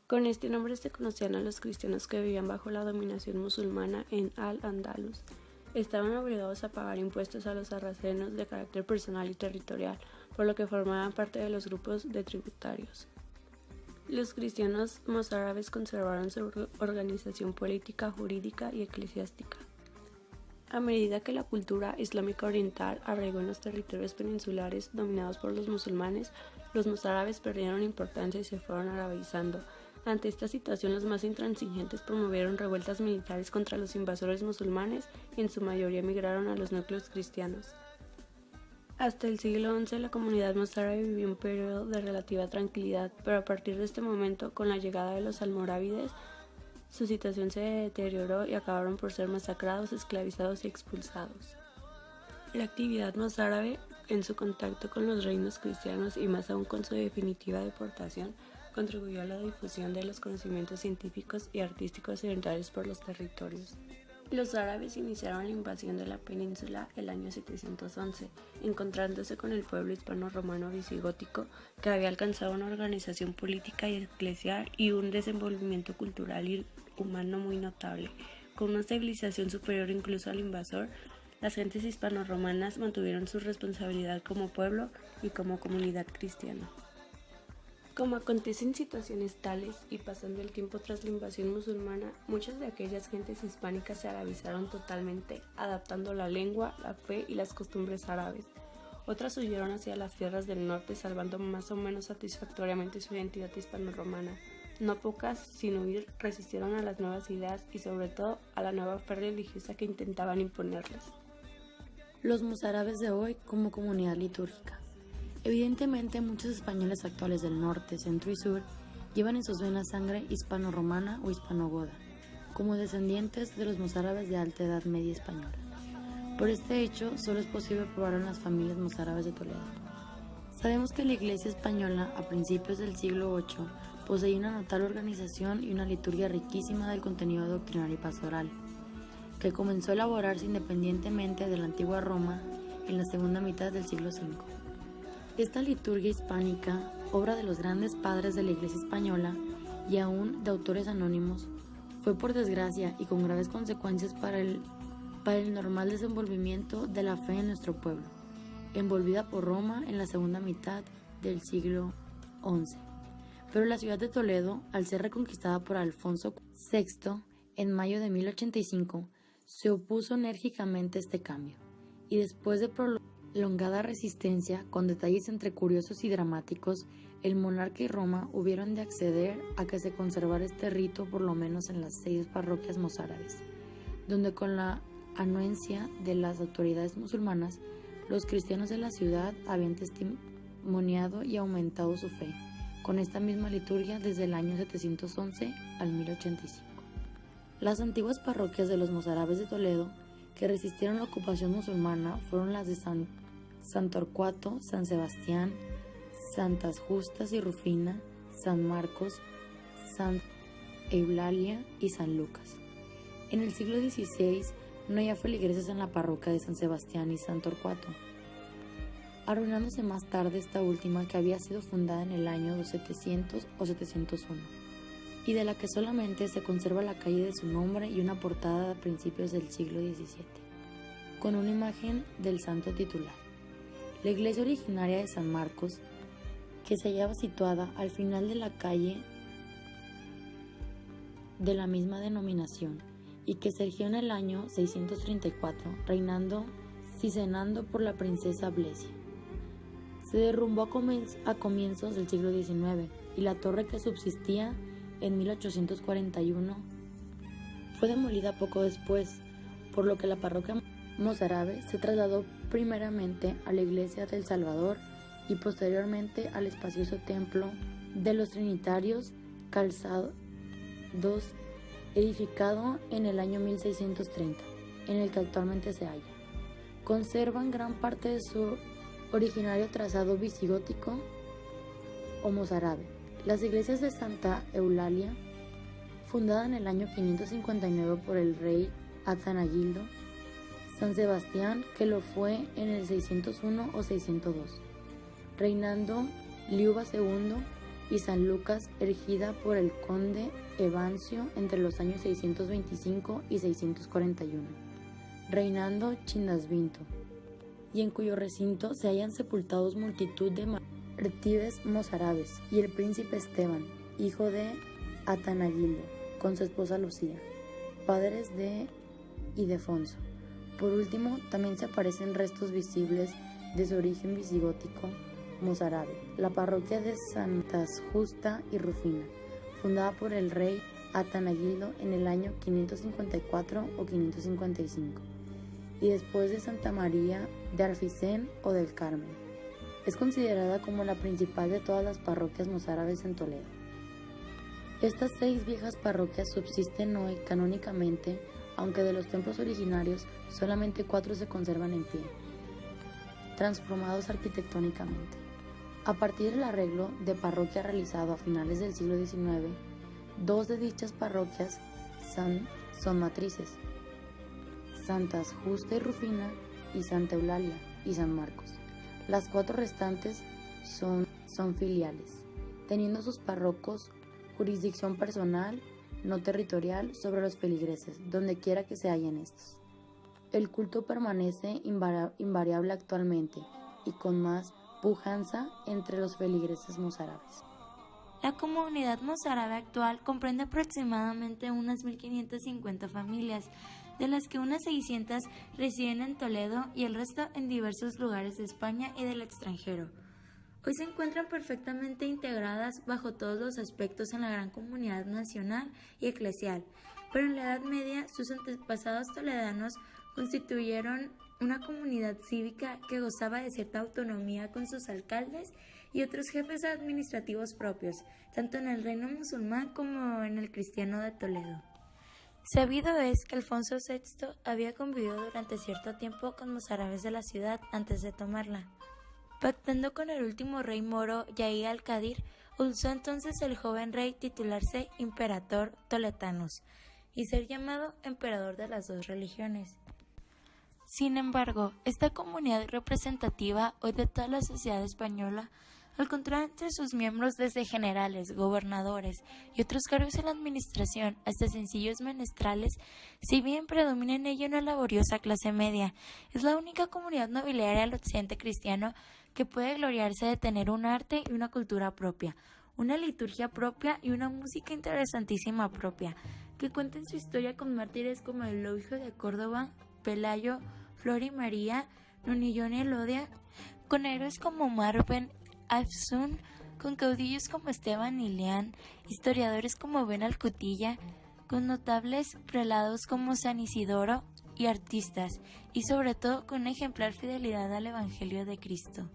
Con este nombre se conocían a los cristianos que vivían bajo la dominación musulmana en Al-Ándalus. Estaban obligados a pagar impuestos a los sarracenos de carácter personal y territorial, por lo que formaban parte de los grupos de tributarios. Los cristianos mozárabes conservaron su organización política, jurídica y eclesiástica. A medida que la cultura islámica oriental arraigó en los territorios peninsulares dominados por los musulmanes, los mozárabes perdieron importancia y se fueron arabizando. Ante esta situación, los más intransigentes promovieron revueltas militares contra los invasores musulmanes y en su mayoría emigraron a los núcleos cristianos. Hasta el siglo XI, la comunidad mozárabe vivió un periodo de relativa tranquilidad, pero a partir de este momento, con la llegada de los almorávides, su situación se deterioró y acabaron por ser masacrados, esclavizados y expulsados. La actividad mozárabe, en su contacto con los reinos cristianos y más aún con su definitiva deportación, contribuyó a la difusión de los conocimientos científicos y artísticos orientales por los territorios. Los árabes iniciaron la invasión de la península el año 711, encontrándose con el pueblo hispano-romano visigótico, que había alcanzado una organización política y eclesial y un desenvolvimiento cultural y humano muy notable. Con una civilización superior incluso al invasor, las gentes hispano-romanas mantuvieron su responsabilidad como pueblo y como comunidad cristiana. Como acontece en situaciones tales y pasando el tiempo tras la invasión musulmana, muchas de aquellas gentes hispánicas se arabizaron totalmente, adaptando la lengua, la fe y las costumbres árabes. Otras huyeron hacia las tierras del norte, salvando más o menos satisfactoriamente su identidad hispano-romana. No pocas, sin huir, resistieron a las nuevas ideas y sobre todo a la nueva fe religiosa que intentaban imponerles. Los mozárabes de hoy como comunidad litúrgica. Evidentemente, muchos españoles actuales del norte, centro y sur llevan en sus venas sangre hispano-romana o hispano-goda, como descendientes de los mozárabes de alta edad media española. Por este hecho, solo es posible probar en las familias mozárabes de Toledo. Sabemos que la Iglesia española, a principios del siglo VIII, poseía una notable organización y una liturgia riquísima del contenido doctrinal y pastoral, que comenzó a elaborarse independientemente de la antigua Roma en la segunda mitad del siglo V. Esta liturgia hispánica, obra de los grandes padres de la Iglesia española y aún de autores anónimos, fue por desgracia y con graves consecuencias para el normal desenvolvimiento de la fe en nuestro pueblo, envolvida por Roma en la segunda mitad del siglo XI. Pero la ciudad de Toledo, al ser reconquistada por Alfonso VI en mayo de 1085, se opuso enérgicamente a este cambio, y después de prolongada resistencia, con detalles entre curiosos y dramáticos, el monarca y Roma hubieron de acceder a que se conservara este rito por lo menos en las 6 parroquias mozárabes, donde con la anuencia de las autoridades musulmanas, los cristianos de la ciudad habían testimoniado y aumentado su fe, con esta misma liturgia desde el año 711 al 1085. Las antiguas parroquias de los mozárabes de Toledo, que resistieron la ocupación musulmana, fueron las de San Torcuato, San Sebastián, Santas Justas y Rufina, San Marcos, Santa Eulalia y San Lucas. En el siglo XVI no había feligreses en la parroquia de San Sebastián y San Torcuato, arruinándose más tarde esta última, que había sido fundada en el año 700 o 701, y de la que solamente se conserva la calle de su nombre y una portada a principios del siglo XVII, con una imagen del santo titular. La iglesia originaria de San Marcos, que se hallaba situada al final de la calle de la misma denominación, y que se erigió en el año 634, reinando Cicenando por la princesa Blesia. Se derrumbó a comienzos del siglo XIX, y la torre que subsistía en 1841 fue demolida poco después, por lo que la parroquia mozárabe se trasladó primeramente a la iglesia del Salvador y posteriormente al espacioso templo de los Trinitarios Calzados, edificado en el año 1630, en el que actualmente se halla. Conservan gran parte de su originario trazado visigótico o mozárabe. Las iglesias de Santa Eulalia, fundada en el año 559 por el rey Atanagildo, San Sebastián, que lo fue en el 601 o 602, reinando Liuba II, y San Lucas, erigida por el conde Evancio entre los años 625 y 641, reinando Chinasvinto, y en cuyo recinto se hallan sepultados multitud de mártires mozárabes y el príncipe Esteban, hijo de Atanagildo, con su esposa Lucía, padres de Ildefonso. Por último, también se aparecen restos visibles de su origen visigótico mozárabe, la parroquia de Santas Justa y Rufina, fundada por el rey Atanagildo en el año 554 o 555, y después de Santa María de Arfisén o del Carmen. Es considerada como la principal de todas las parroquias mozárabes en Toledo. Estas 6 viejas parroquias subsisten hoy canónicamente, aunque de los templos originarios solamente 4 se conservan en pie, transformados arquitectónicamente. A partir del arreglo de parroquia realizado a finales del siglo XIX, 2 de dichas parroquias son matrices: Santas Justa y Rufina y Santa Eulalia y San Marcos. Las 4 restantes son filiales, teniendo sus párrocos jurisdicción personal, no territorial, sobre los feligreses, donde quiera que se hallen estos. El culto permanece invariable actualmente y con más pujanza entre los feligreses mozárabes. La comunidad mozárabe actual comprende aproximadamente unas 1.550 familias, de las que unas 600 residen en Toledo y el resto en diversos lugares de España y del extranjero. Hoy se encuentran perfectamente integradas bajo todos los aspectos en la gran comunidad nacional y eclesial, pero en la Edad Media sus antepasados toledanos constituyeron una comunidad cívica que gozaba de cierta autonomía con sus alcaldes y otros jefes administrativos propios, tanto en el reino musulmán como en el cristiano de Toledo. Sabido es que Alfonso VI había convivido durante cierto tiempo con mozárabes de la ciudad antes de tomarla. Pactando con el último rey moro, Yahya al-Qadir, usó entonces el joven rey titularse Imperator Toletanus y ser llamado emperador de las 2 religiones. Sin embargo, esta comunidad representativa hoy de toda la sociedad española, al encontrar entre sus miembros desde generales, gobernadores y otros cargos en la administración hasta sencillos menestrales, si bien predomina en ella una laboriosa clase media, es la única comunidad nobiliaria del occidente cristiano que puede gloriarse de tener un arte y una cultura propia, una liturgia propia y una música interesantísima propia, que cuenten su historia con mártires como el Loijo de Córdoba, Pelayo, Flor y María, Nonillón y Elodia, con héroes como Omar Ben Afsun, con caudillos como Esteban y Leán, historiadores como Ben Alcutilla, con notables prelados como San Isidoro y artistas, y sobre todo con una ejemplar fidelidad al Evangelio de Cristo.